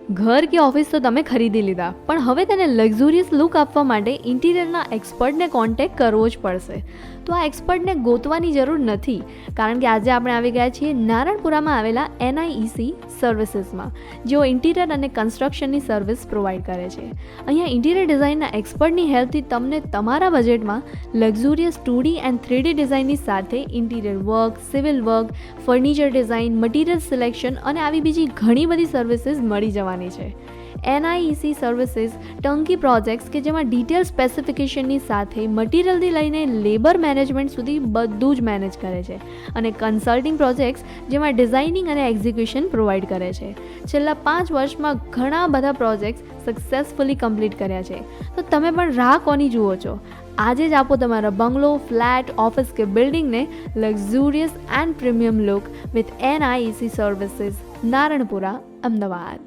ઘર કે ઓફિસ તો તમે ખરીદી લીધા, પણ હવે તેને લક્ઝુરિયસ લુક આપવા માટે ઇન્ટિરિયરના એક્સપર્ટને કોન્ટેક્ટ કરવો જ પડશે. તો આ એક્સપર્ટને ગોતવાની જરૂર નથી, કારણ કે આજે આપણે આવી ગયા છીએ નારણપુરામાં આવેલા NIEC સર્વિસીસમાં, જેઓ ઇન્ટિરિયર અને કન્સ્ટ્રક્શનની સર્વિસ પ્રોવાઈડ કરે છે. અહીંયા ઇન્ટિરિયર ડિઝાઇનના એક્સપર્ટની હેલ્પથી તમને તમારા બજેટમાં લક્ઝુરિયસ 2D એન્ડ 3D ડિઝાઇનની સાથે interior work, civil work, furniture design, material selection અને આવી બીજી ઘણી બધી સર્વિસીસ મળી જવાની છે. NIEC સર્વિસીસ ટર્નકી પ્રોજેક્ટ્સ કે જેમાં ડિટેલ સ્પેસિફિકેશનની સાથે મટીરિયલથી લઈને લેબર મેનેજમેન્ટ સુધી બધું જ મેનેજ કરે છે, અને કન્સલ્ટિંગ પ્રોજેક્ટ્સ જેમાં ડિઝાઇનિંગ અને એક્ઝિક્યુશન પ્રોવાઈડ કરે છે. છેલ્લા 5 વર્ષમાં ઘણા બધા પ્રોજેક્ટ્સ સક્સેસફુલી કમ્પ્લીટ કર્યા છે. તો તમે પણ રાહ કોની જુઓ છો? આજે જ આપો તમારા બંગલો, ફ્લેટ, ઓફિસ કે બિલ્ડિંગને luxurious and premium look with NIEC services, Naranpura, Ahmedabad.